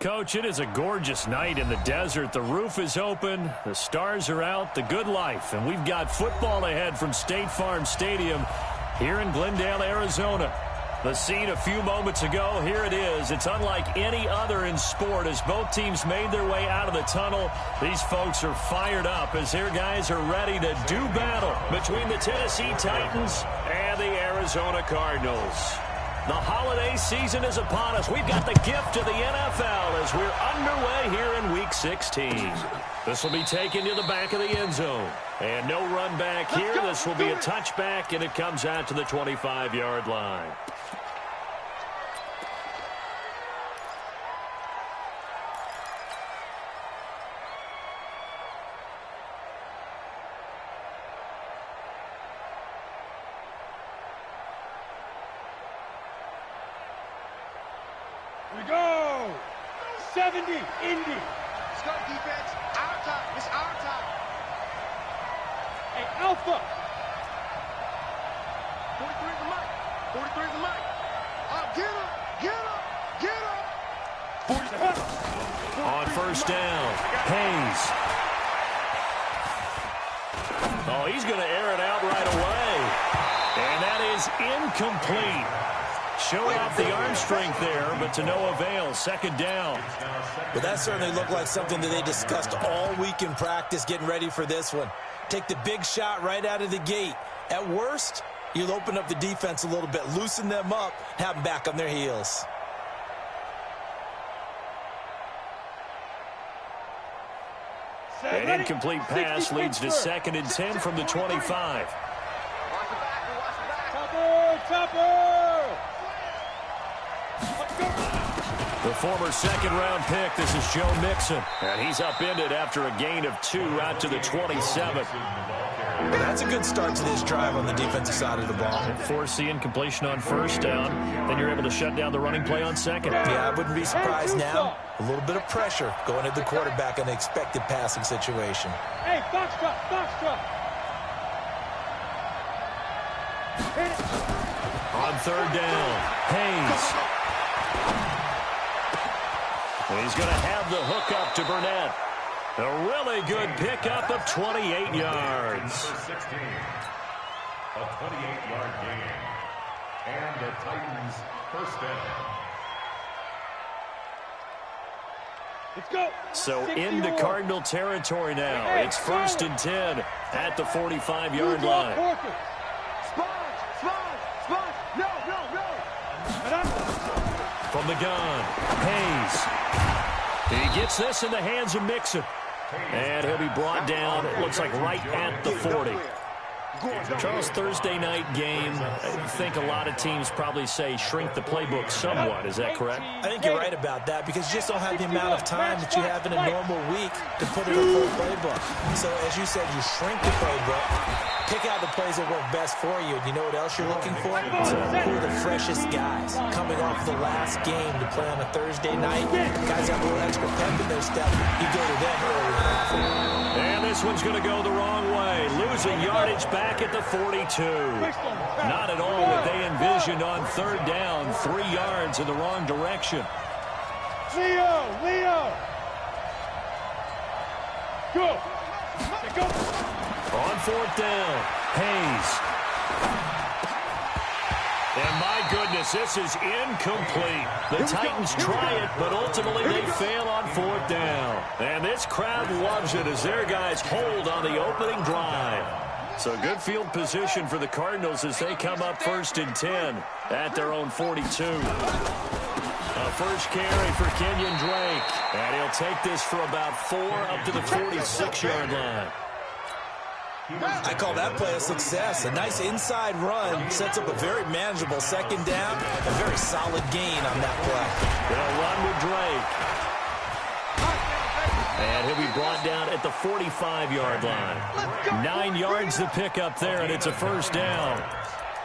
Coach, it is a gorgeous night in the desert. The roof is open, the stars are out, the good life. And we've got football ahead from State Farm Stadium here in Glendale, Arizona. The scene a few moments ago, here it is. It's unlike any other in sport as both teams made their way out of the tunnel. These folks are fired up as their guys are ready to do battle between the Tennessee Titans and the Arizona Cardinals. The holiday season is upon us. We've got the gift of the NFL as we're underway here in Week 16. This will be taken to the back of the end zone. And no run back here. This will be a touchback, and it comes out to the 25-yard line. We go! 70, Indy. Let's go, defense. Our time. It's our time. Hey, Alpha. 43 is the mic. 43 is the mic. Get him. Get him. Get him. On first down, Hayes. Oh, he's going to air it out right away. And that is incomplete. Showed off the arm strength there, but to no avail. Second down. But that certainly looked like something that they discussed all week in practice getting ready for this one. Take the big shot right out of the gate. At worst, you'll open up the defense a little bit, loosen them up, have them back on their heels. An incomplete pass leads to 2nd and 10 from the 25. Chopper! The former second-round pick, this is Joe Mixon. And he's upended after a gain of 2 out to the 27. Well, that's a good start to this drive on the defensive side of the ball. Force the incompletion on first down. Then you're able to shut down the running play on second. Yeah, I wouldn't be surprised now. A little bit of pressure going at the quarterback in an expected passing situation. Hey, Foxtrot, Foxtrot. On third down, Hayes. And he's going to have the hook up to Burnett. A really good pickup of 28 yards. A 28-yard gain. And the Titans first down. Let's go. So into Cardinal territory now. It's 1st and 10 at the 45-yard line. From the gun, Hayes. He gets this in the hands of Mixon. And he'll be brought down, it looks like right at the 40. Charles, Thursday night game, I think a lot of teams probably say shrink the playbook somewhat. Is that correct? I think you're right about that because you just don't have the amount of time that you have in a normal week to put in a full playbook. So, as you said, you shrink the playbook, pick out the plays that work best for you. And you know what else you're looking for? Who are the freshest guys coming off the last game to play on a Thursday night? Guys have a little extra pep in their step. You go to them early. And this one's going to go the wrong way. Losing yardage back at the 42. Not at all what they envisioned on third down. 3 yards in the wrong direction. Leo! Go! On fourth down, Hayes. And my goodness, this is incomplete. The Titans try it, but ultimately they fail on fourth down. And this crowd loves it as their guys hold on the opening drive. So good field position for the Cardinals as they come up 1st and 10 at their own 42. A first carry for Kenyon Drake. And he'll take this for about 4 up to the 46-yard line. I call that play a success. A nice inside run sets up a very manageable second down. A very solid gain on that play. They'll run with Drake. And he'll be brought down at the 45-yard line. 9 yards to pick up there, and it's a first down.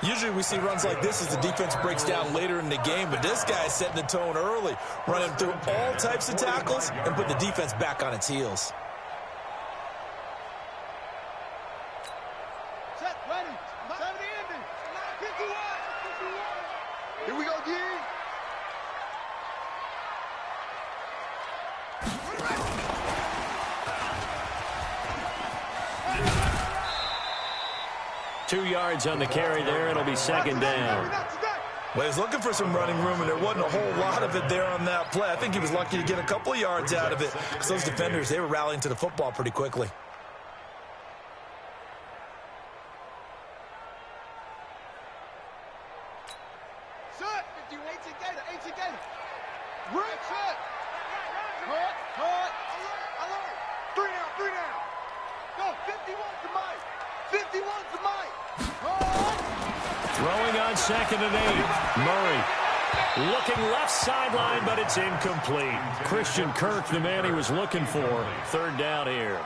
Usually we see runs like this as the defense breaks down later in the game, but this guy's setting the tone early, running through all types of tackles and putting the defense back on its heels. Here we go, G. 2 yards on the carry there. It'll be second down. Well, he was looking for some running room, and there wasn't a whole lot of it there on that play. I think he was lucky to get a couple of yards out of it because those defenders, they were rallying to the football pretty quickly. Throwing on 2nd and 8. Murray looking left sideline, but it's incomplete. Christian Kirk, the man he was looking for. 3rd down here.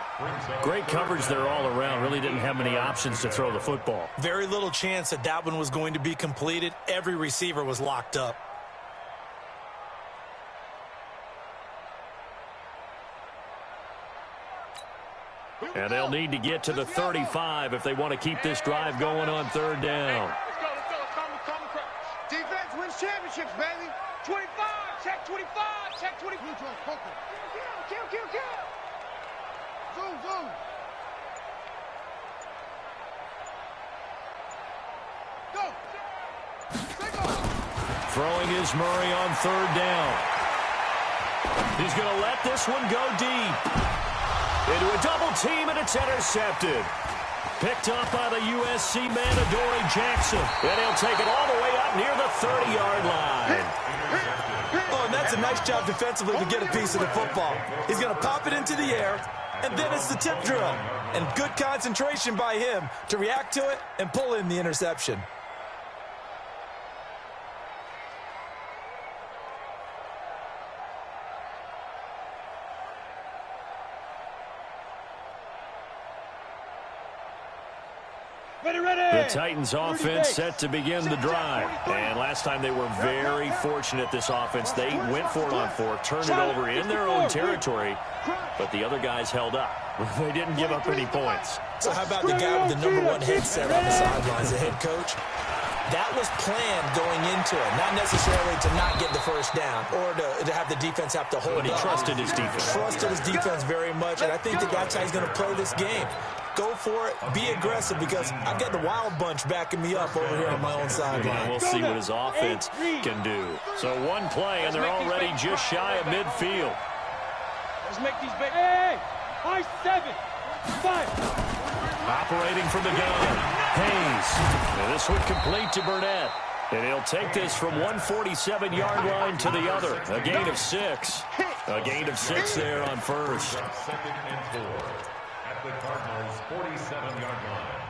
Great coverage there all around. Really didn't have many options to throw the football. Very little chance that that one was going to be completed. Every receiver was locked up. And they'll need to get to the 35 if they want to keep this drive going on 3rd down. Let's go. Defense wins championships, baby. 25, check 25, check 25. Kill. Zoom. Go. Throwing is Murray on 3rd down. He's going to let this one go deep. Into a double team, and it's intercepted. Picked up by the USC man, Adoree Jackson. And he'll take it all the way up near the 30-yard line. Oh, and that's a nice job defensively to get a piece of the football. He's going to pop it into the air, and then it's the tip drill. And good concentration by him to react to it and pull in the interception. The Titans offense set to begin the drive. And last time they were very fortunate, this offense. They went for it on 4, turned it over in their own territory, but the other guys held up. They didn't give up any points. So how about the guy with the #1 headset on the sidelines, the head coach? That was planned going into it, not necessarily to not get the first down or to have the defense have to hold But he up. trusted his defense. Trusted his defense very much, and I think that's how he's going to play this game. Go for it, be aggressive, because I've got the wild bunch backing me up over here on my own sideline. We'll see what his offense can do. So one play, and they're already just shy of midfield. Let's make these big. Hey! 5-7. 5. Operating from the gun, Hayes. And this would complete to Burnett. And he'll take this from 147-yard line to the other. A gain of 6. A gain of 6 there on first. 2nd and 4 at the Cardinals' 47-yard line.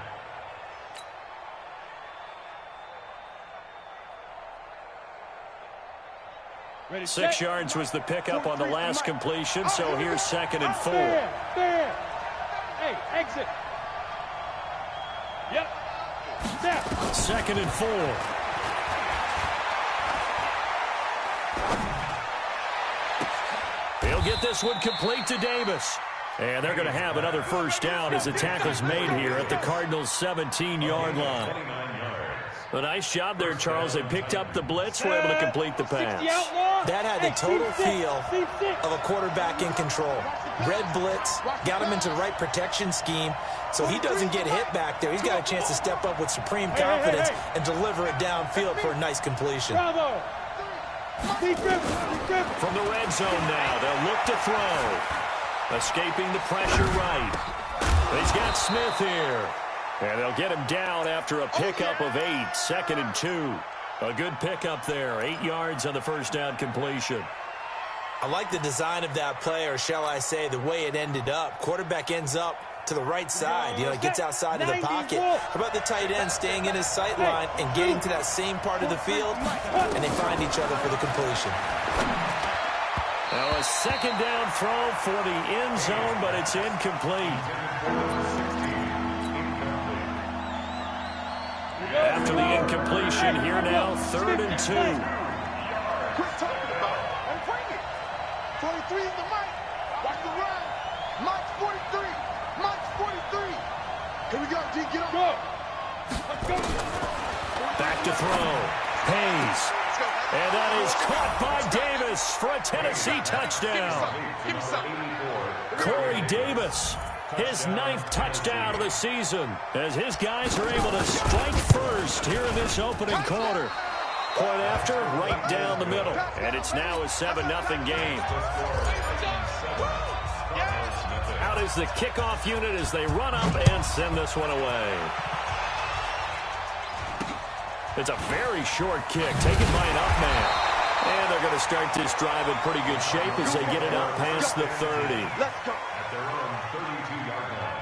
Ready, 6 set. yards was the pickup on the last completion, so here's 2nd and 4. There. Hey, exit. Yep. Step. 2nd and 4. He'll get this one complete to Davis. And they're going to have another first down as the tackle's made here at the Cardinals' 17-yard line. A nice job there, Charles. They picked up the blitz, were able to complete the pass. That had the total feel of a quarterback in control. Red blitz, got him into the right protection scheme, so he doesn't get hit back there. He's got a chance to step up with supreme confidence and deliver it downfield for a nice completion. Bravo. From the red zone now, they'll look to throw. Escaping the pressure right. He's got Smith here. And they'll get him down after a pickup of 8. 2nd and 2. A good pickup there. 8 yards on the first down completion. I like the design of that play, or shall I say the way it ended up. Quarterback ends up to the right side. You know, it gets outside of the pocket. How about the tight end staying in his sight line and getting to that same part of the field, and they find each other for the completion. Now a 2nd down throw for the end zone, but it's incomplete. After the incompletion, here now, 3rd and 2. Quit talking about it and bring it. 43 in the mic. Watch the run. Mike's 43. Mike's 43. Here we go, G. Get up. Go. Let's go. Back to throw. Hayes. And that is caught by Davis for a Tennessee touchdown. Give me something. Corey Davis His 9th touchdown of the season as his guys are able to strike first here in this opening quarter. Point after, right down the middle. And it's now a 7-0 game. Out is the kickoff unit as they run up and send this one away. It's a very short kick taken by an up man. And they're going to start this drive in pretty good shape as they get it up past the 30. Let's go. At their own 32-yard line.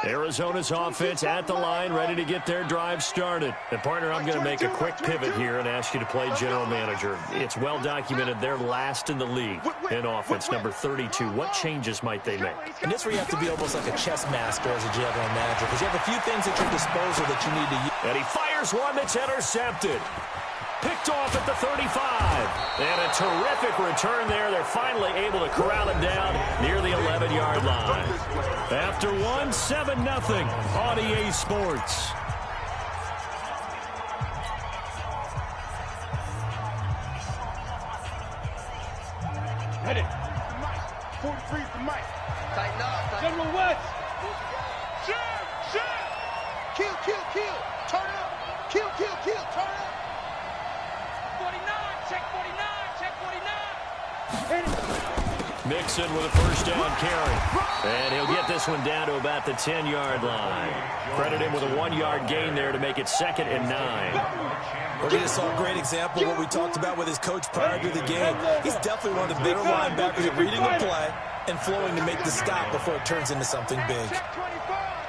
Arizona's offense at the line, ready to get their drive started. And, partner, I'm going to make a quick pivot here and ask you to play general manager. It's well documented they're last in the league in offense, number 32. What changes might they make? And this where you have to be almost like a chess master as a general manager because you have a few things at your disposal that you need to use. And he fires one that's intercepted. Picked off at the 35. And a terrific return there. They're finally able to corral him down near the 11-yard line. After one, 7-0 on EA Sports. Hit it. 43 for Mike. Tighten up. General West. Shoot! Kill. Turn up. Kill. Turn up. 49. Check 49. Check 49. Hit it. Mixon with a first down carry. And he'll get this one down to about the 10-yard line. Credit him with a 1-yard gain there to make it 2nd and 9. Well, we just saw a great example of what we talked about with his coach prior to the game. He's definitely one of the better linebackers at reading the play and flowing to make the stop before it turns into something big.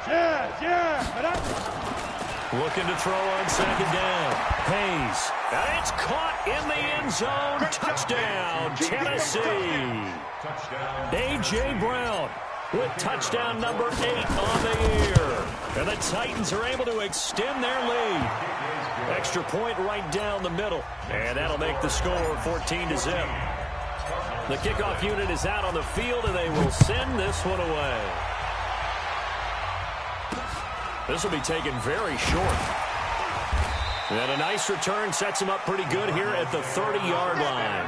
Yeah. Looking to throw on 2nd down. Hayes. And it's caught in the end zone. Touchdown, Tennessee. A.J. Brown with touchdown number 8 on the year. And the Titans are able to extend their lead. Extra point right down the middle. And that'll make the score 14-0. The kickoff unit is out on the field, and they will send this one away. This will be taken very short. And a nice return sets him up pretty good here at the 30-yard line.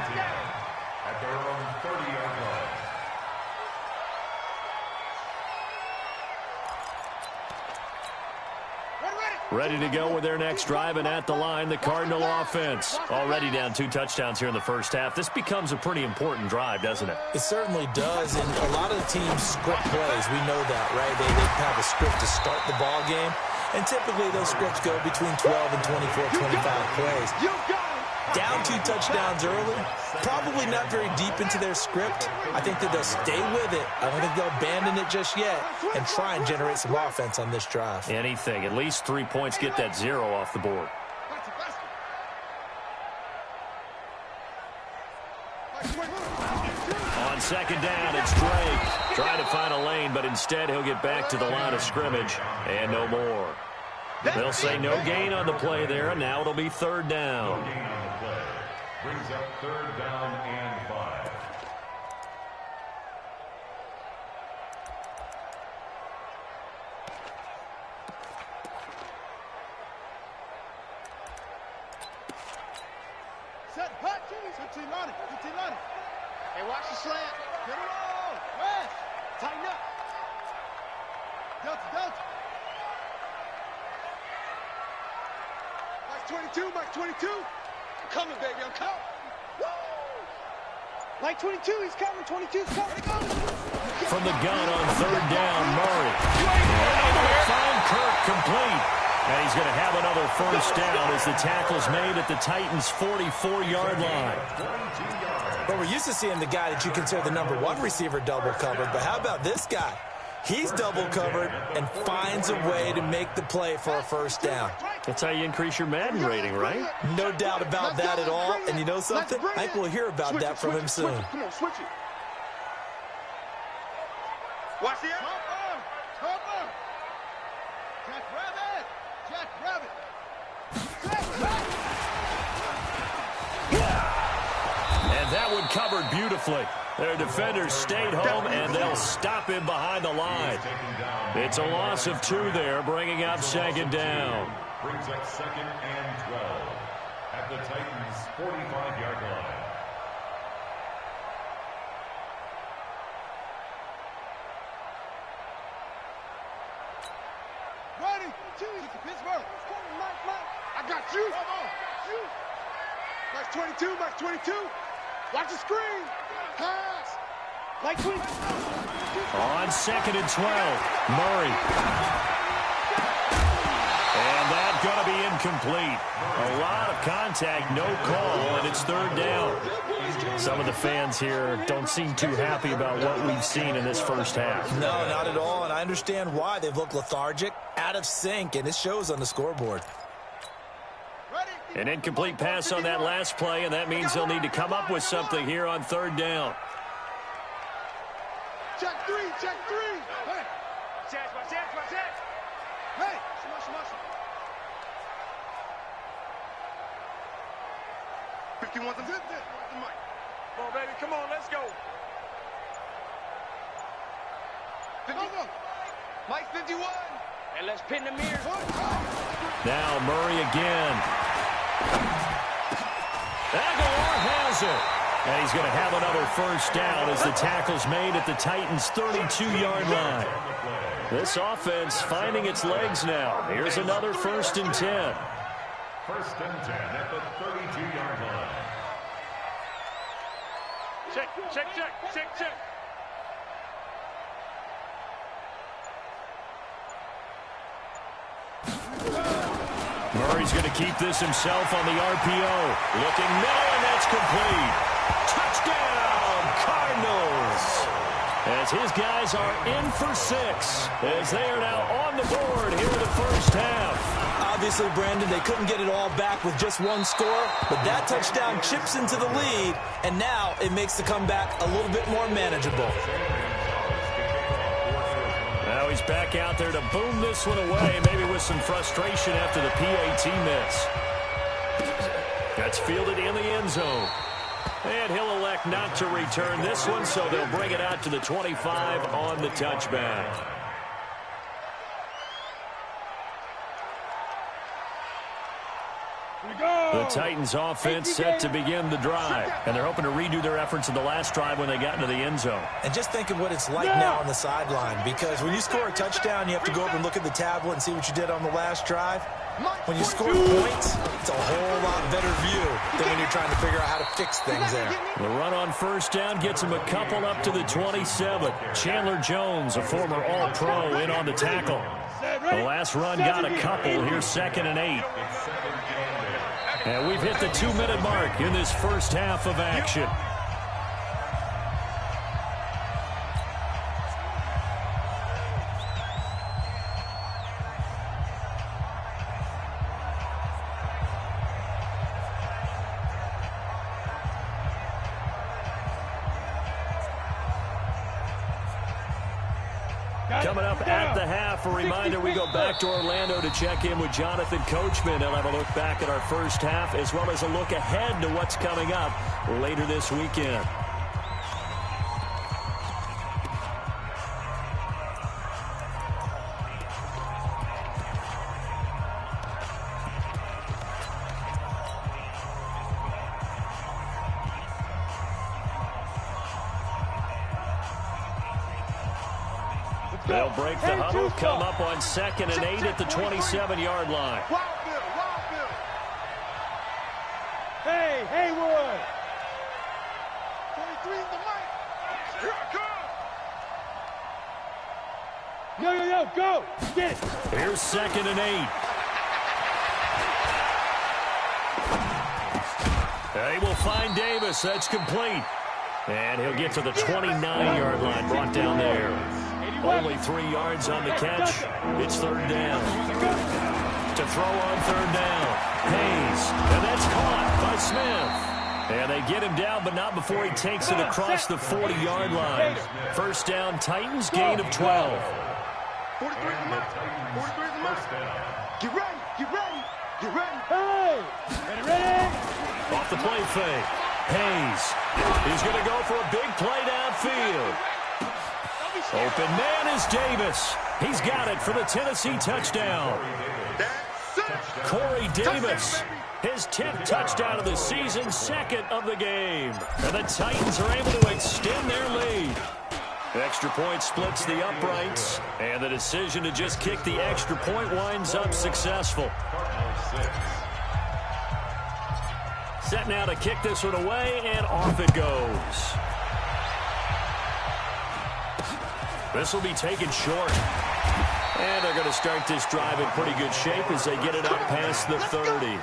At their own 30-yard line. Ready to go with their next drive, and at the line, the Cardinal offense. Already down 2 touchdowns here in the first half. This becomes a pretty important drive, doesn't it? It certainly does, and a lot of the teams script plays. We know that, right? They have a script to start the ball game, and typically those scripts go between 12 and 24, 25 plays. Down 2 touchdowns early, probably not very deep into their script. I think that they'll stay with it. I don't think they'll abandon it just yet and try and generate some offense on this drive. Anything. At least 3 points, get that 0 off the board. On 2nd down, it's Drake. Trying to find a lane, but instead he'll get back to the line of scrimmage and no more. They'll say no gain on the play there, and now it'll be 3rd down. No gain on the play. Brings up 3rd down and 5. Set hot cheese. 15 on it. Hey, watch the slant. Get it on. West. Tighten up. Delta. Mike 22. I'm coming, baby. I'm coming. Woo! Mike 22, he's coming. 22's coming. From the gun on 3rd down, Murray. Able to find Kirk complete. And he's going to have another first down as the tackle's made at the Titans' 44-yard line. But we're used to seeing the guy that you consider the number 1 receiver double covered. But how about this guy? He's double covered and finds a way to make the play for a first down. That's how you increase your Madden rating, right? No doubt about that at all. And you know something? I think we'll hear about that from him soon. Come on, switch it. Watch the cover. Jack Rabbit. And that one covered beautifully. Their defenders stayed home, and they'll stop him behind the line. It's a loss of 2 there, bringing up 2nd down. brings up 2nd and 12 at the Titans' 45-yard line. Ready? Cheese. Pittsburgh. I got you. Come on. You. Max 22. Max 22. Watch the screen. Pass. Like 20. On 2nd and 12, Murray. And that's going to be incomplete. A lot of contact, no call, and it's 3rd down. Some of the fans here don't seem too happy about what we've seen in this first half. No, not at all, and I understand why. They've looked lethargic, out of sync, and it shows on the scoreboard. An incomplete pass on that last play, and that means they'll need to come up with something here on 3rd down. Check 3. Check 3. Hey. Check. Hey. Smash. 51 to 50. Come on, baby. Come on, let's go. 50. Mike 51. And let's pin the mirror. Now Murray again. Aguilar has it. And he's going to have another first down as the tackle's made at the Titans' 32-yard line. This offense finding its legs now. Here's another 1st and 10. 1st and 10 at the 32-yard line. Check. Murray's going to keep this himself on the RPO. Looking middle, and that's complete. Touchdown, Cardinals. As his guys are in for 6, as they are now on the board here in the first half. Obviously, Brandon, they couldn't get it all back with just one score, but that touchdown chips into the lead, and now it makes the comeback a little bit more manageable. Now he's back out there to boom this one away, maybe with some frustration after the PAT miss. That's fielded in the end zone. And he'll elect not to return this one, so they'll bring it out to the 25 on the touchback. The Titans offense set to begin the drive, and they're hoping to redo their efforts in the last drive when they got into the end zone. And just think of what it's like now on the sideline, because when you score a touchdown, you have to go over and look at the tablet and see what you did on the last drive. When you score points, it's a whole lot better view than when you're trying to figure out how to fix things there. The run on first down gets him a couple up to the 27. Chandler Jones, a former All-Pro, in on the tackle. The last run got a couple. Here's 2nd and 8. And we've hit the 2-minute mark in this first half of action. Coming up at the half, a reminder, we go back to Orlando to check in with Jonathan Coachman. They'll have a look back at our first half as well as a look ahead to what's coming up later this weekend. They'll break the huddle, come up on 2nd and 8 at the 27-yard line. Wild Bill. Hey, Haywood. 23 is the mic. Here I come. Yo, go. Get it. Here's 2nd and 8. They will find Davis. That's complete. And he'll get to the 29-yard line, brought down there. Only 3 yards on the catch. It's 3rd down. To throw on 3rd down. Hayes. And that's caught by Smith. And they get him down, but not before he takes it across the 40-yard line. First down, Titans, gain of 12. 43 is the mic. 43 is the mic. Get ready. Hey. Ready. Off the play fake. Hayes. He's going to go for a big play downfield. Open man is Davis. He's got it for the Tennessee touchdown. That's Corey Davis, his 10th touchdown of the season, second of the game. And the Titans are able to extend their lead. Extra point splits the uprights, and the decision to just kick the extra point winds up successful. Set now to kick this one away, and off it goes. This will be taken short. And they're going to start this drive in pretty good shape as they get it up past the 30.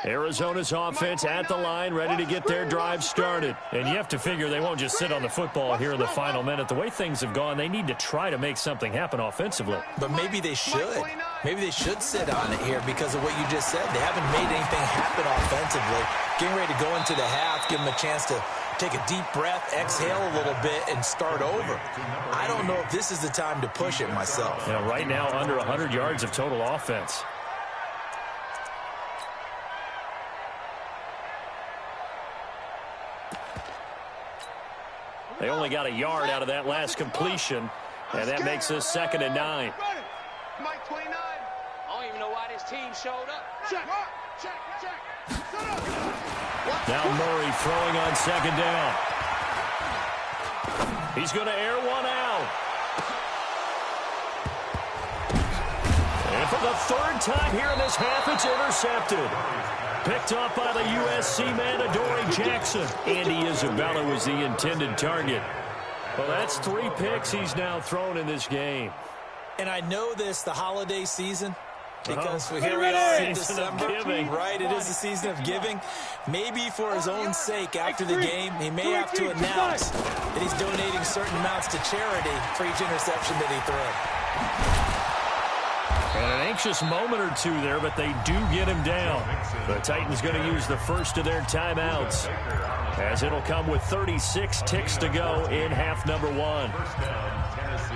Arizona's offense at the line, ready to get their drive started. And you have to figure they won't just sit on the football here in the final minute. The way things have gone, they need to try to make something happen offensively. But maybe they should. Maybe they should sit on it here because of what you just said. They haven't made anything happen offensively. Getting ready to go into the half, give them a chance to take a deep breath, exhale a little bit, and start over. I don't know if this is the time to push it myself. You know, right now, under 100 yards of total offense. They only got a yard out of that last completion, and that makes us 2nd and 9. Mike 29. I don't even know why this team showed up. Check. Now Murray throwing on 2nd down. He's going to air one out. And for the 3rd time here in this half, it's intercepted. Picked off by the USC man, Adoree Jackson. Andy Isabella was the intended target. Well, that's 3 picks he's now thrown in this game. And I know this, the holiday season, because here we are in December, right? It is the season of giving. Maybe for his own sake, after the game, he may have to announce that he's donating certain amounts to charity for each interception that he threw. And an anxious moment or two there, but they do get him down. The Titans going to use the first of their timeouts, as it'll come with 36 ticks to go in half number 1. First down, Tennessee.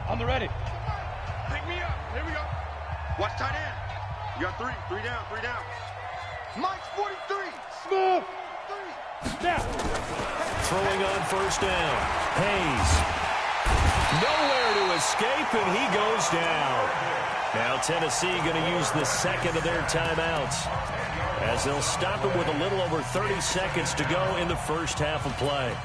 On the ready. Pick me up. Here we go. Watch tight end. You got 3. 3 down. 3 down. Mike's 43. Smooth. Now. Throwing on 1st down. Hayes. Nowhere to escape, and he goes down. Now Tennessee going to use the 2nd of their timeouts, as they'll stop it with a little over 30 seconds to go in the first half of play.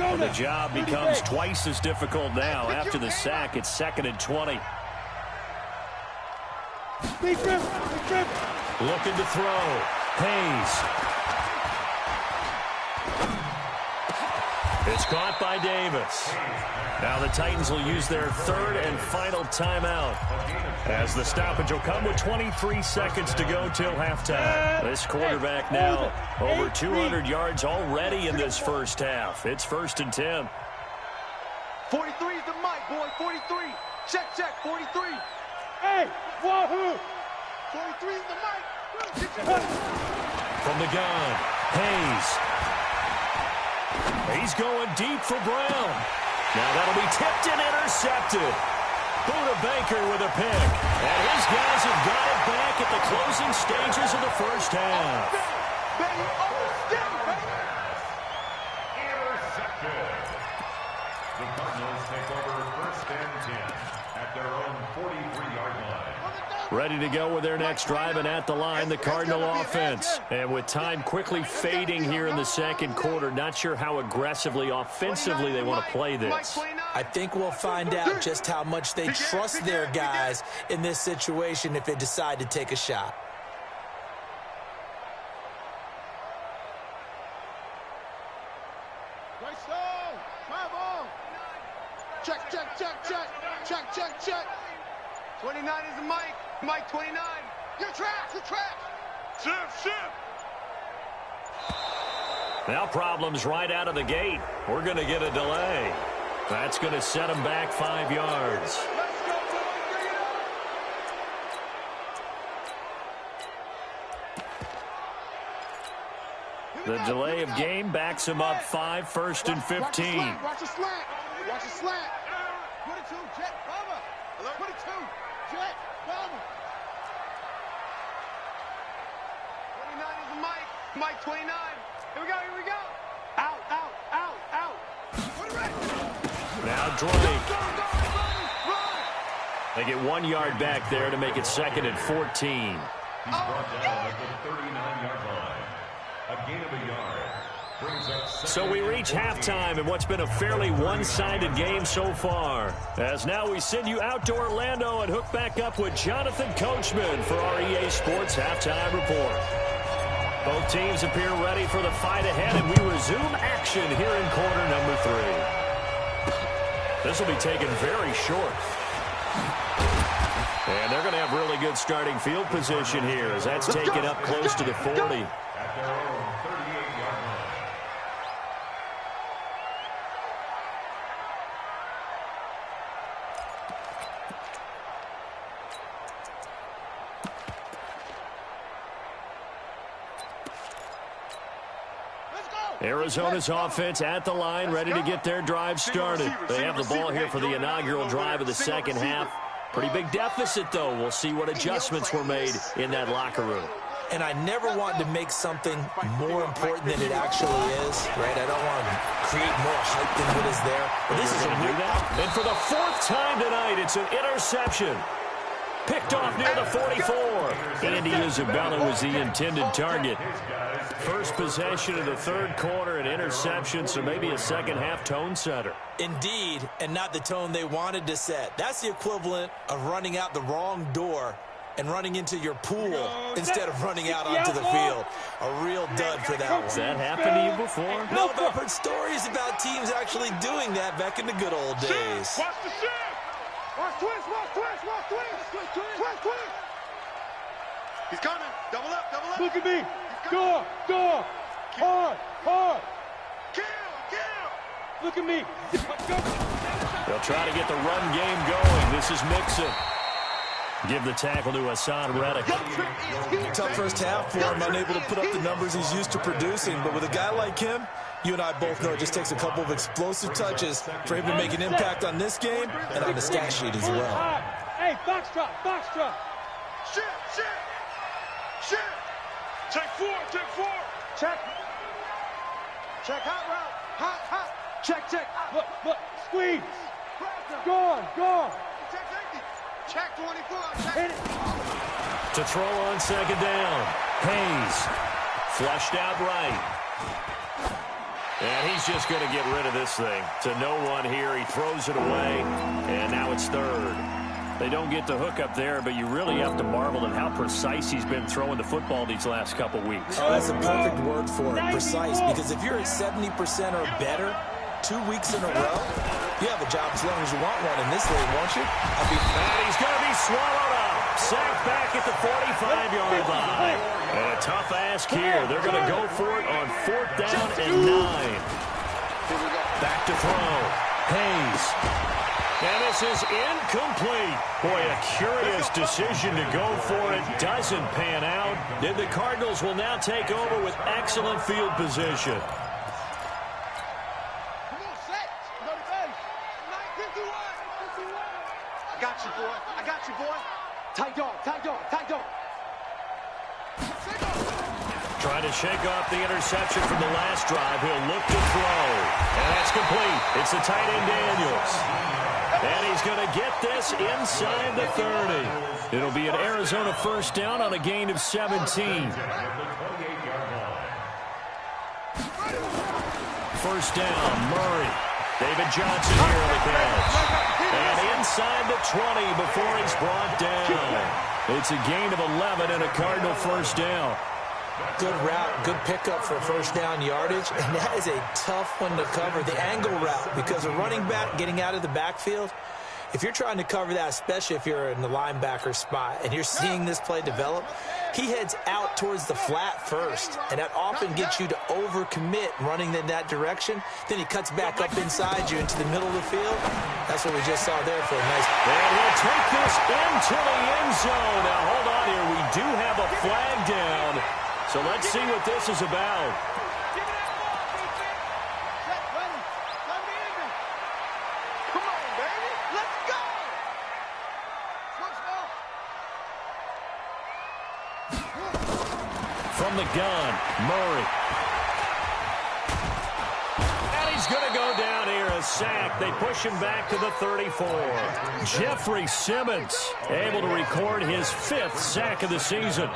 And the job becomes twice as difficult now. After the sack, it's 2nd and 20. Looking to throw. Hayes. It's caught by Davis. Now the Titans will use their 3rd and final timeout, as the stoppage will come with 23 seconds to go till halftime. This quarterback now over 200 yards already in this first half. It's 1st and 10. 43 is the mic, boy. 43. Check. 43. Hey, wahoo! 43 is the mic. From the gun, Hayes. He's going deep for Brown. Now that'll be tipped and intercepted. Buda Baker with a pick. And his guys have got it back at the closing stages of the first half. Intercepted. The Cardinals take over 1st and 10 at their own 43-yard line. Ready to go with their next drive, and at the line, the Cardinal offense. And with time quickly fading here in the 2nd quarter, not sure how aggressively, offensively they want to play this. I think we'll find out just how much they trust their guys in this situation if they decide to take a shot. Check. 29 is the mic. Mike 29. Your track. Shift. Now problems right out of the gate. We're going to get a delay. That's going to set them back 5 yards. The delay of game backs him up 5, 1st and 15. Watch the slant. Watch the slant. 22, jet, bomber. 22, jet, bomber. 29 is the Mike. Mike 29. Here we go. Out. Put it right. Now Drake. They get 1 yard back there to make it 2nd and 14. He's brought down at the 39-yard line. A gain of a yard. Brings up So we reach halftime in what's been a fairly one-sided game so far. As now we send you out to Orlando and hook back up with Jonathan Coachman for our EA Sports Halftime Report. Both teams appear ready for the fight ahead, and we resume action here in quarter number 3. This will be taken very short. And they're going to have really good starting field position here as that's taken up close to the 40. at their own 38-yard line. Arizona's offense at the line, ready to get their drive started. They have the ball here for the inaugural drive of the second half. Pretty big deficit, though. We'll see what adjustments were made in that locker room. And I never want to make something more important than it actually is, right? I don't want to create more hype than what is there. But this is a do that. And for the 4th time tonight, it's an interception. Picked off near the 44. Andy Isabella was the intended target. First possession of the 3rd quarter, an interception, so maybe a second-half tone setter. Indeed, and not the tone they wanted to set. That's the equivalent of running out the wrong door and running into your pool instead of running out onto the field. A real dud for that one. Has that happened to you before? No, but I've heard stories about teams actually doing that back in the good old days. Watch the shift. Watch twist. He's coming. Double up. Look at me. Go. Hard. Kill. Look at me. They'll try to get the run game going. This is Mixon. Give the tackle to Hassan Reddick. Tough first half for him, unable to put up the numbers he's used to producing. But with a guy like him, you and I both know it just takes a couple of explosive touches for him to make an impact on this game and on the stat sheet as well. Hey, box drop. Shit. Check four. Check hot route. Hot. Check. Look. Squeeze. Gone. Check 24. Hit it. To throw on second down. Hayes. Flushed out right. And he's just going to get rid of this thing. To no one here. He throws it away. And now it's 3rd. They don't get the hook up there, but you really have to marvel at how precise he's been throwing the football these last couple weeks. Oh, that's a perfect word for it, precise. Because if you're at 70% or better 2 weeks in a row, you have a job as long as you want one in this league, won't you? And he's going to be swallowed up. Sacked back at the 45-yard line. And a tough ask here. They're going to go for it on 4th down and 9. Back to throw. Hayes. And this is incomplete. Boy, a curious decision to go for it. Doesn't pan out. And the Cardinals will now take over with excellent field position. Come on, set. Go to base. 951. I got you, boy. Tight dog. Trying to shake off the interception from the last drive. He'll look to throw. And that's complete. It's the tight end Daniels. And he's going to get this inside the 30. It'll be an Arizona 1st down on a gain of 17. 1st down, Murray. David Johnson here on the catch. And inside the 20 before he's brought down. It's a gain of 11 and a Cardinal 1st down. Good route, good pickup for 1st down yardage, and that is a tough one to cover, the angle route, because a running back getting out of the backfield, If you're trying to cover that, especially if you're in the linebacker spot and you're seeing this play develop, he heads out towards the flat first, and that often gets you to overcommit running in that direction. Then he cuts back up inside you into the middle of the field. That's what we just saw there for a nice. And he'll take this into the end zone. Now, hold on here. We do have a flag down, so let's see what this is about. From the gun, Murray. And he's going to go down here, a sack. They push him back to the 34. Jeffrey Simmons able to record his 5th sack of the season.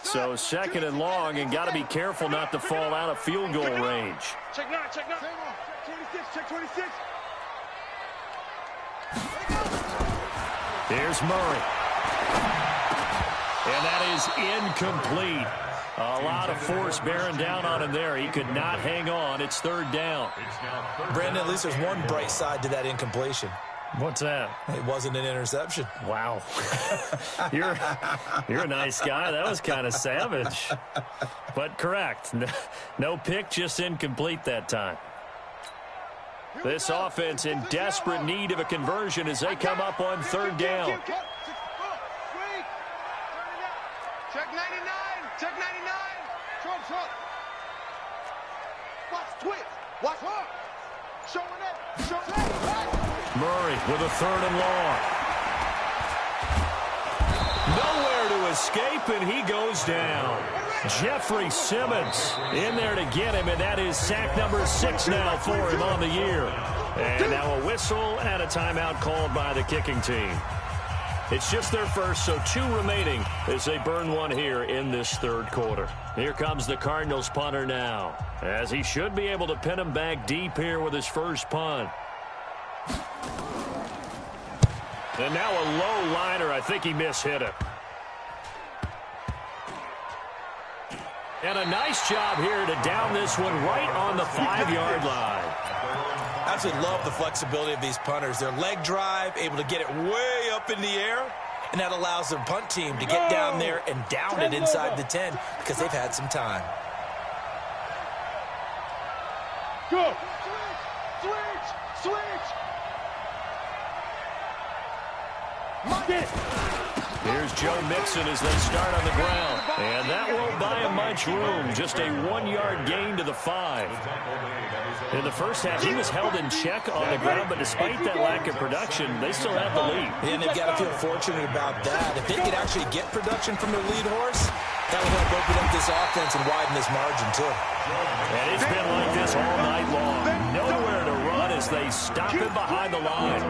So 2nd and long, and got to be careful not to fall out of field goal range. Check 9, check 9. 26, check 26. Here's Murray. And that is incomplete. A lot of force bearing down on him there. He could not hang on. It's 3rd down. Brandon, at least there's one bright side to that incompletion. What's that? It wasn't an interception. Wow. You're a nice guy. That was kind of savage. But correct. No pick, just incomplete that time. This offense in desperate need of a conversion as they come up on 3rd down. Check 99. Check 99. Trump. Watch twitch. Watch her. Showing up. Showing up. Murray with a 3rd and long. Nowhere to escape, and he goes down. Jeffrey Simmons in there to get him, and that is sack number 6 now for him on the year. And now a whistle and a timeout called by the kicking team. It's just their first, so 2 remaining as they burn one here in this 3rd quarter. Here comes the Cardinals punter now, as he should be able to pin him back deep here with his first punt. And now a low liner. I think he mishit it. And a nice job here to down this one right on the 5-yard line. I absolutely love the flexibility of these punters. Their leg drive, able to get it way up in the air, and that allows their punt team to get down there and down it inside the 10 because they've had some time. Go. Switch. Get it. Here's Joe Mixon as they start on the ground. And that won't buy him much room. Just a 1-yard gain to the 5. In the first half, he was held in check on the ground, but despite that lack of production, they still have the lead. And they've got to feel fortunate about that. If they could actually get production from their lead horse, that would help open up this offense and widen this margin, too. And it's been like this all night long. Nowhere to run as they stop him behind the line.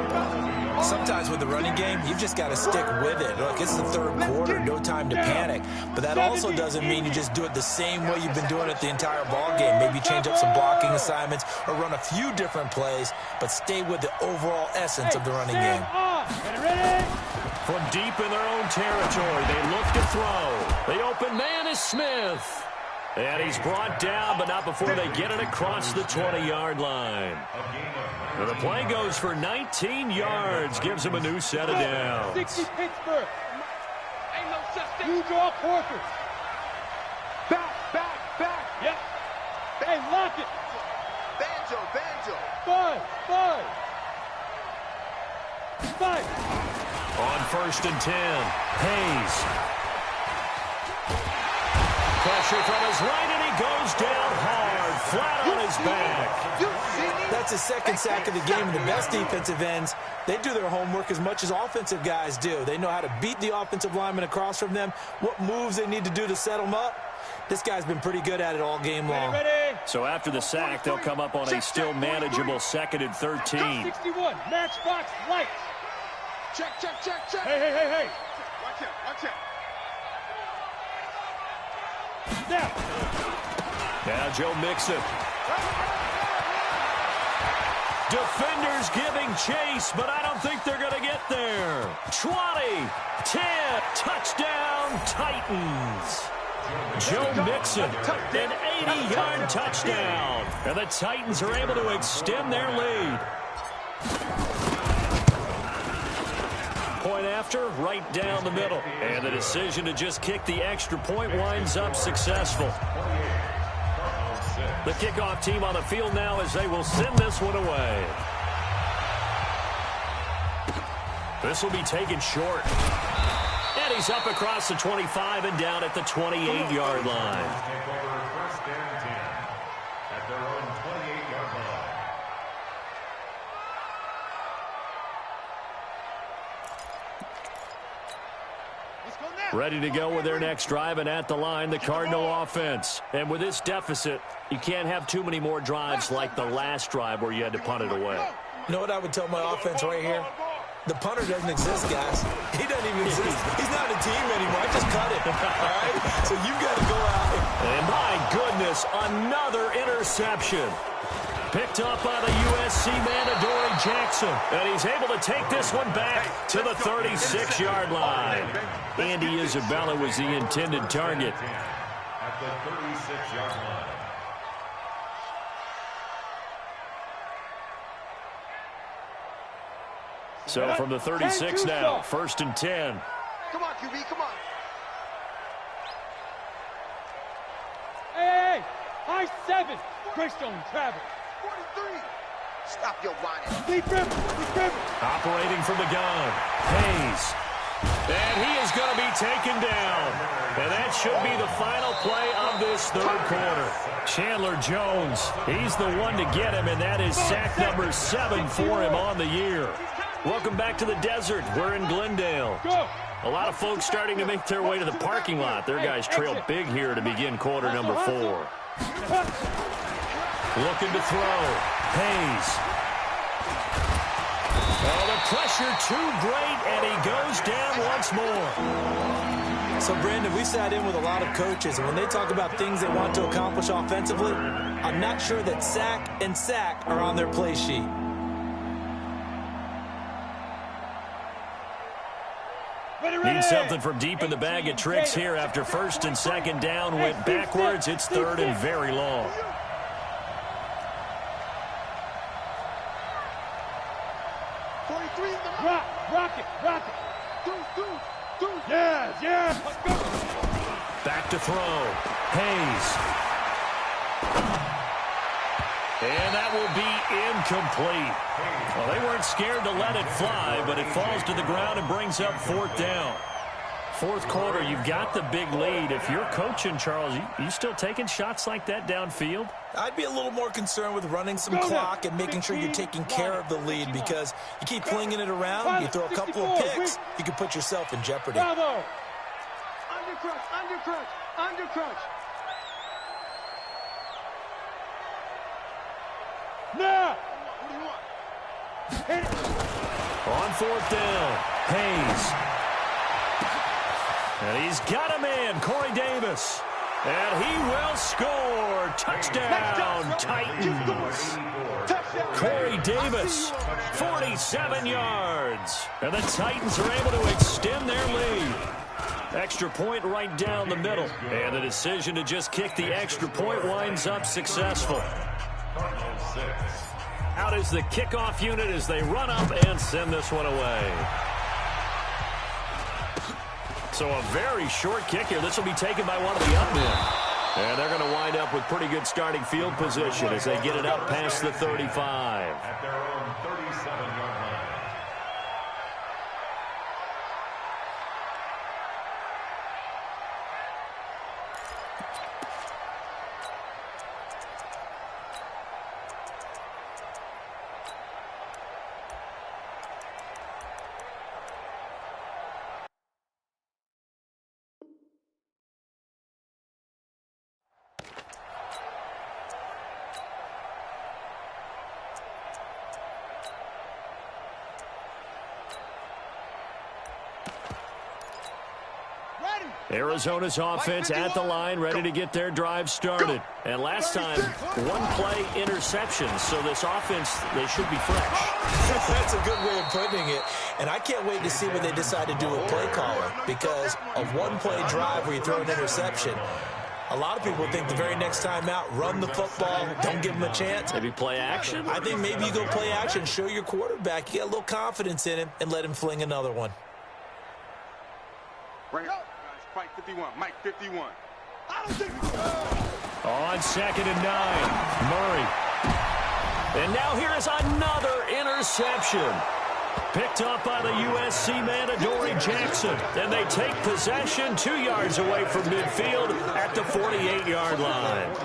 Sometimes with the running game, you've just got to stick with it. Look, it's the 3rd quarter, no time to panic. But that also doesn't mean you just do it the same way you've been doing it the entire ball game. Maybe change up some blocking assignments or run a few different plays, but stay with the overall essence of the running game. From deep in their own territory, they look to throw. The open man is Smith. And he's brought down, but not before they get it across the 20-yard line. And the play goes for 19 yards, gives him a new set of downs. 60 Pittsburgh. Ain't no such thing. You draw Porter. Back. Yep. Hey, lock it. Banjo. 5. On 1st and 10, Hayes. Pressure from his right, and he goes down hard, flat on his back. That's his 2nd sack of the game, and the best defensive ends, they do their homework as much as offensive guys do. They know how to beat the offensive lineman across from them, what moves they need to do to set them up. This guy's been pretty good at it all game long. Ready. So after the sack, they'll come up on a still manageable 2nd and 13. 61. Matchbox lights. Check. Hey. Watch it. Now Joe Mixon. Defenders giving chase, but I don't think they're going to get there. 20, 10, touchdown Titans. Joe Mixon, an 80-yard touchdown. And the Titans are able to extend their lead. Point after, right down the middle. And the decision to just kick the extra point winds up successful. The kickoff team on the field now as they will send this one away. This will be taken short. And he's up across the 25 and down at the 28-yard line. Take over first and 10 at their own 28-yard line. Ready to go with their next drive, and at the line, the Cardinal offense. And with this deficit, you can't have too many more drives like the last drive where you had to punt it away. You know what I would tell my offense right here? The punter doesn't exist, guys. He doesn't even exist. He's not a team anymore. I just cut it. All right? So you've got to go out. And my goodness, another interception. Picked up by the USC man, Adoree Jackson. And he's able to take this one back to the 36-yard line. Andy Isabella was the intended target. At the 36-yard line. So from the 36 now, first and 10. Come on, QB, come on. Hey, high 7. Greystone, Travis. 43. Stop your whining. Deep river. Operating from the gun, Hayes. And he is going to be taken down. And that should be the final play of this third quarter. Chandler Jones, he's the one to get him, and that is sack number 7 for him on the year. Welcome back to the desert. We're in Glendale. A lot of folks starting to make their way to the parking lot. Their guys trail big here to begin quarter number 4. Looking to throw. Hayes. Oh, the pressure too great, and he goes down once more. So, Brandon, we sat in with a lot of coaches, and when they talk about things they want to accomplish offensively, I'm not sure that sack and sack are on their play sheet. Need something from deep in the bag of tricks here after first and second down went backwards. It's third and very long. Rock it. Yeah. Let's go. Back to throw. Hayes. And that will be incomplete. Well, they weren't scared to let it fly, but it falls to the ground and brings up fourth down. Fourth quarter, you've got the big lead. If you're coaching, Charles, you still taking shots like that downfield? I'd be a little more concerned with running some clock and making sure you're taking care of the lead, because you keep flinging it around, you throw a couple of picks, you can put yourself in jeopardy. Bravo. Undercrunch. Now. What do you want? Hit it. On fourth down, Hayes. And he's got a man, Corey Davis. And he will score. Touchdown, Titans. Corey Davis, 47 yards. And the Titans are able to extend their lead. Extra point right down the middle. And the decision to just kick the extra point winds up successful. Out is the kickoff unit as they run up and send this one away. So a very short kick here. This will be taken by one of the up men. And they're going to wind up with pretty good starting field position as they get it up past the 35. At their own 37-yard line. Arizona's offense at the line, ready to get their drive started. And last time, one-play interception, so this offense, they should be fresh. That's a good way of putting it. And I can't wait to see what they decide to do with play calling, because a one-play drive where you throw an interception, a lot of people think the very next time out, run the football, don't give them a chance. Maybe play action? I think maybe you go play action, show your quarterback, you got a little confidence in him, and let him fling another one. Right here. Mike 51. Mike 51. I don't think On 2nd and 9, Murray. And now here is another interception. Picked up by the USC man, Adoree Jackson. And they take possession 2 yards away from midfield at the 48-yard line.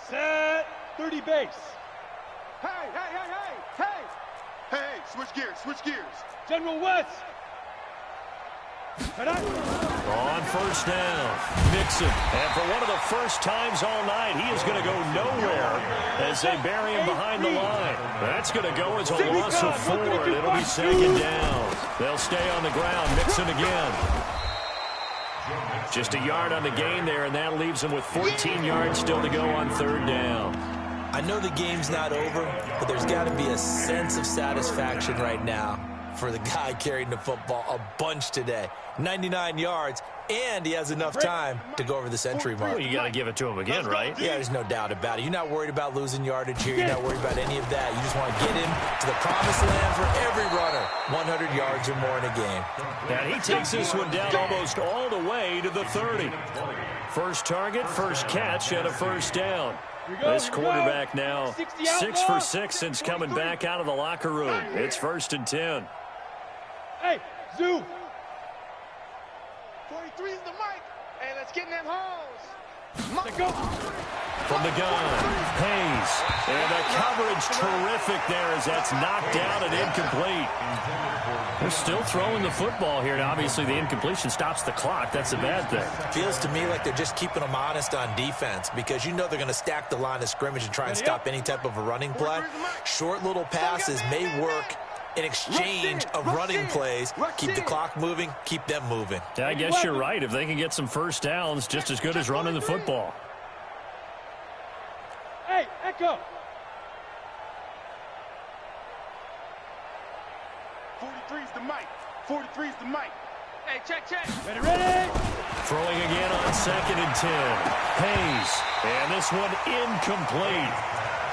Set. 30 base. Hey, hey, hey, hey, hey. Hey, switch gears, switch gears. General West. On first down, Mixon. And for one of the first times all night, he is going to go nowhere as they bury him behind the line. That's going to go as a loss of 4, and it'll be 2nd down. They'll stay on the ground. Mixon again. Just a yard on the gain there, and that leaves them with 14 yards still to go on 3rd down. I know the game's not over, but there's got to be a sense of satisfaction right now for the guy carrying the football a bunch today. 99 yards, and he has enough time to go over the century mark. Well, you got to give it to him again, right? Yeah, there's no doubt about it. You're not worried about losing yardage here. You're not worried about any of that. You just want to get him to the promised land for every runner. 100 yards or more in a game. And he takes this one down almost all the way to the 30. First target, first catch, and a first down. This quarterback now 6 for 6 since coming back out of the locker room. It's 1st and 10. Hey, Zoo. 43 is the mic. Hey, let's get in them holes. Let go. From the gun, Hayes. And the coverage terrific there as that's knocked down and incomplete. They're still throwing the football here. Now, obviously, the incompletion stops the clock. That's a bad thing. Feels to me like they're just keeping them honest on defense because you know they're going to stack the line of scrimmage and try and stop any type of a running play. Short little passes may work in exchange of running plays. Keep the clock moving, keep them moving. Yeah, I guess you're right. If they can get some first downs, just as good as running the football. Hey, Echo. 43 is the mic. 43 is the mic. Hey, check. Ready. Throwing again on 2nd and 10. Hayes. And this one incomplete.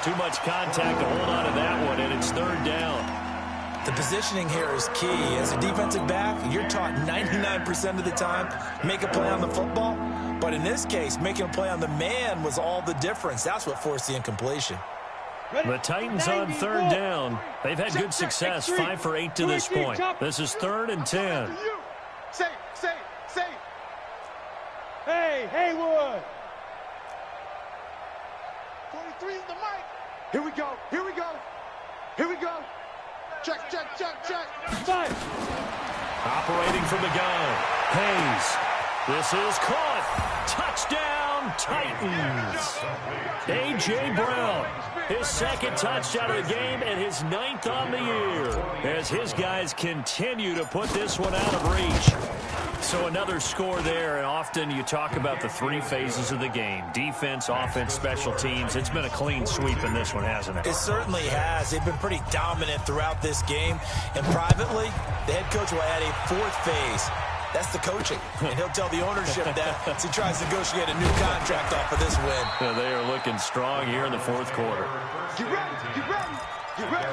Too much contact to hold on to that one, and it's 3rd down. The positioning here is key. As a defensive back, you're taught 99% of the time, make a play on the football. But in this case, making a play on the man was all the difference. That's what forced the incompletion. The Titans on 3rd down. They've had good success, 5 for 8 to this point. This is 3rd and 10. Safe. Hey, Haywood. 43 is the mic. Here we go. Check. Five. Operating from the gun, Hayes. This is caught. Touchdown, Titans. A.J. Brown, his 2nd touchdown of the game and his 9th on the year as his guys continue to put this one out of reach. So another score there, and often you talk about the 3 phases of the game. Defense, offense, special teams. It's been a clean sweep in this one, hasn't it? It certainly has. They've been pretty dominant throughout this game. And privately, the head coach will add a 4th phase. That's the coaching. And he'll tell the ownership that as he tries to negotiate a new contract off of this win. They are looking strong here in the 4th quarter. Get ready.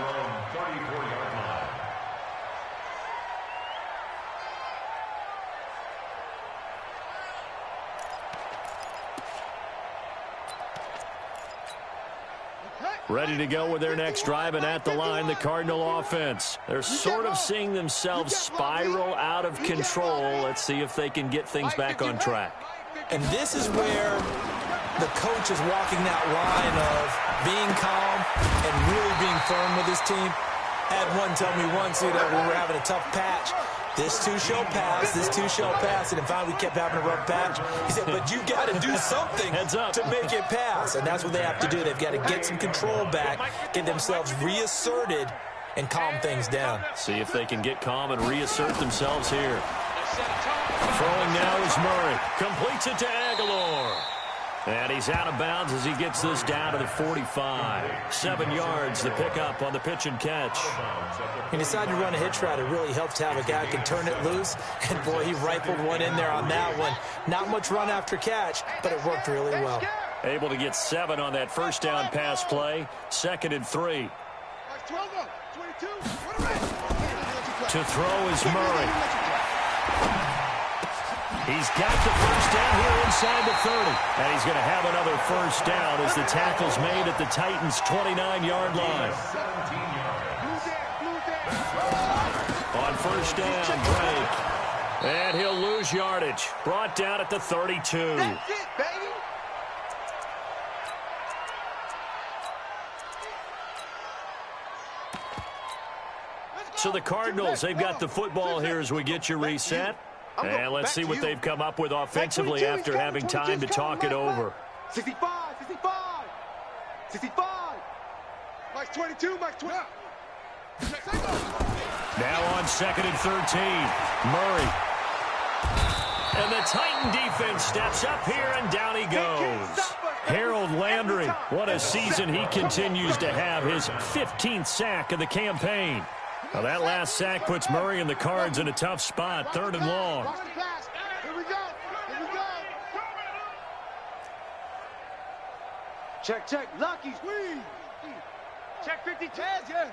Ready to go with their next drive, and at the line, the Cardinal offense. They're sort of seeing themselves spiral out of control. Let's see if they can get things back on track. And this is where the coach is walking that line of being calm and really being firm with his team. Had one tell me once, we were having a tough patch. This too shall pass, this too shall pass. And then finally we kept having a rough patch. He said, but you got to do something to make it pass. And that's what they have to do. They've got to get some control back, get themselves reasserted, and calm things down. See if they can get calm and reassert themselves here. Throwing now is Murray. Completes it to Aguilar. And he's out of bounds as he gets this down to the 45. 7 yards to pick up on the pitch and catch. He decided to run a hitch route. It really helps to have a guy who can turn it loose. And, boy, he rifled one in there on that one. Not much run after catch, but it worked really well. Able to get 7 on that first down pass play. 2nd and 3. To throw is Murray. He's got the first down here inside the 30. And he's going to have another first down as the tackle's made at the Titans' 29-yard line. On first down, Drake. And he'll lose yardage. Brought down at the 32. That's it, baby. So the Cardinals, they've got the football here as we get you reset. And let's see what they've come up with offensively after having time to talk it over. 65, 65, 65. Mike's 22, Mike's 20. Now on 2nd and 13, Murray. And the Titan defense steps up here, and down he goes. Harold Landry, what a season he continues to have, his 15th sack of the campaign. Now that last sack puts Murray and the Cards in a tough spot, 3rd and long. Here we go. Here we go. Check, check. Lucky. Check 52. Yeah.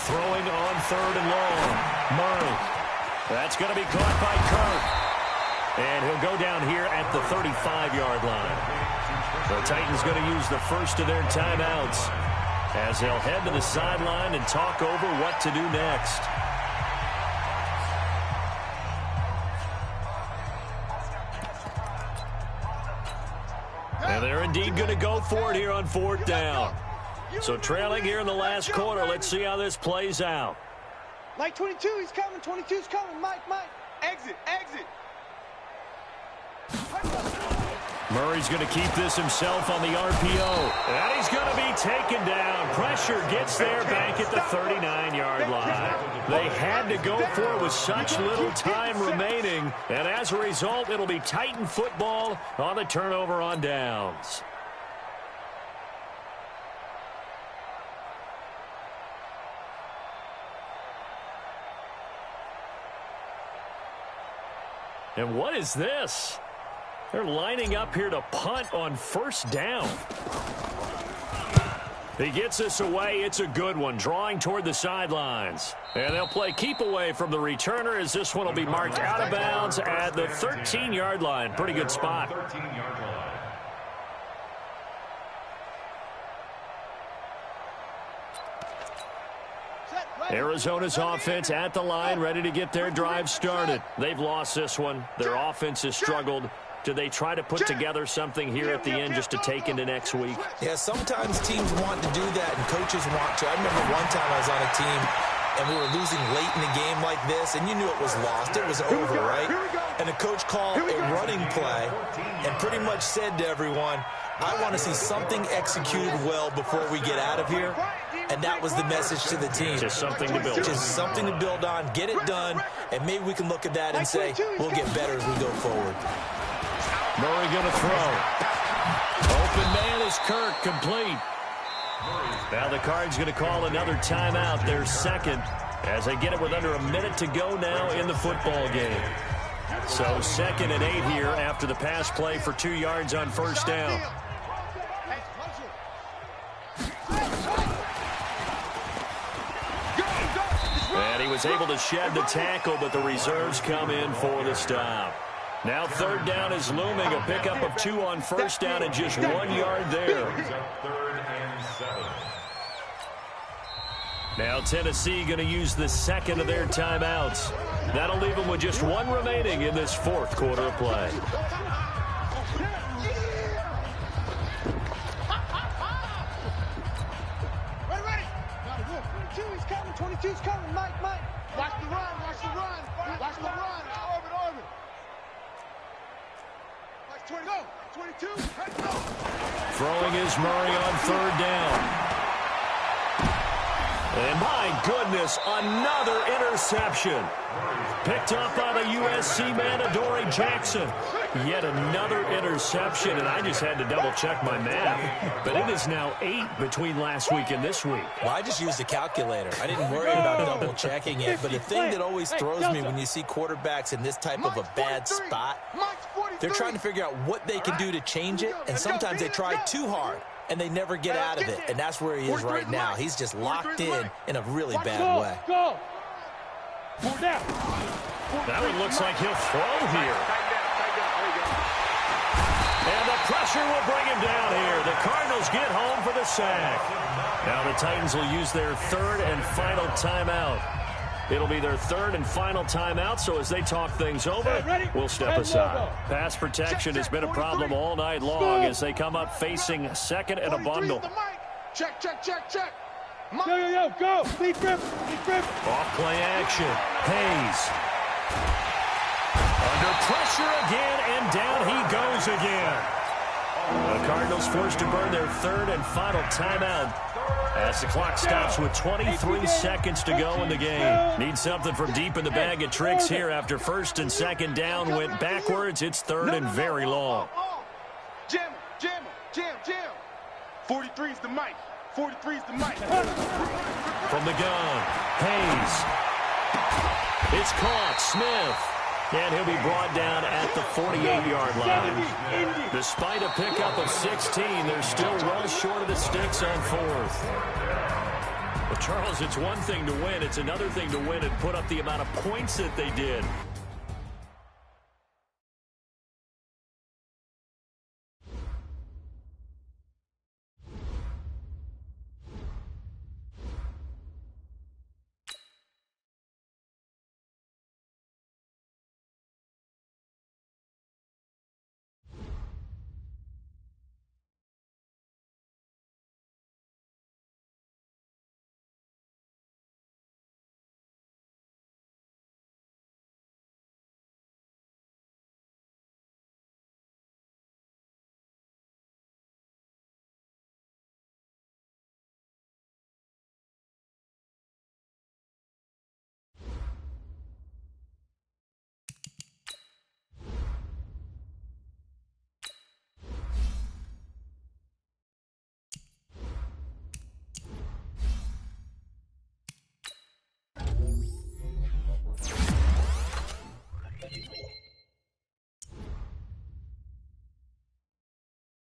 Throwing on 3rd and long. Murray. That's going to be caught by Kirk. And he'll go down here at the 35-yard line. The Titans going to use the first of their timeouts as they'll head to the sideline and talk over what to do next. And they're indeed going to go for it here on 4th down. So trailing here in the last quarter, let's see how this plays out. Mike 22, he's coming. 22's coming. Mike. Exit. Murray's going to keep this himself on the RPO. And he's going to be taken down. Pressure gets there back at the 39-yard line. They had to go for it with such little time remaining. And as a result, it'll be Titan football on the turnover on downs. And what is this? They're lining up here to punt on 1st down. He gets this away. It's a good one, drawing toward the sidelines. And they'll play keep away from the returner as this one will be marked out of bounds at the 13-yard line. Pretty good spot. 13-yard line. Arizona's offense at the line, ready to get their drive started. They've lost this one. Their offense has struggled. Do they try to put together something here at the end just to take into next week? Yeah, sometimes teams want to do that and coaches want to. I remember one time I was on a team and we were losing late in the game like this, and you knew it was lost. It was over, right? And the coach called a running play and pretty much said to everyone, I want to see something executed well before we get out of here. And that was the message to the team. Just something to build on. Just something to build on, get it done, and maybe we can look at that and say, we'll get better as we go forward. Murray going to throw. Open man is Kirk, complete. Now the Cards going to call another timeout, their 2nd, as they get it with under a minute to go now in the football game. So 2nd and 8 here after the pass play for 2 yards on 1st down. And he was able to shed the tackle, but the reserves come in for the stop. Now 3rd down is looming, a pickup of 2 on 1st down and just 1 yard there. 3rd and 7. Now Tennessee going to use the 2nd of their timeouts. That'll leave them with just 1 remaining in this 4th quarter of play. 22's coming, Mike. Watch the run. Watch the run. Orbit. Mike, 20, go. 22, let's go. Throwing is Murray on third down. And my goodness, another interception. Picked up by the USC man, Adoree Jackson. Yet another interception, and I just had to double-check my math. But it is now 8 between last week and this week. Well, I just used a calculator. I didn't worry about double-checking it. But the thing that always throws me when you see quarterbacks in this type of a bad spot, they're trying to figure out what they can do to change it, and sometimes they try too hard, and they never get out of it. And that's where he is right now. He's just locked in a really bad way. Go. That one looks like he'll throw here. And the pressure will bring him down here. The Cardinals get home for the sack. Now the Titans will use their third and final timeout. It'll be their third and final timeout, so as they talk things over, we'll step aside. Pass protection has been a problem all night long as they come up facing second and a bundle. Check. Go. Lead grip. Off play action. Hayes. Under pressure again, and down he goes again. The Cardinals forced to burn their third and final timeout as the clock stops with 23 seconds to go in the game. Need something from deep in the bag of tricks here after first and second down went backwards. It's third and very long. Jam. 43's the mic. From the gun, Hayes. It's caught, Smith. And he'll be brought down at the 48-yard line. Despite a pickup of 16, they're still well short of the sticks on fourth. Well, Charles, it's one thing to win. It's another thing to win and put up the amount of points that they did.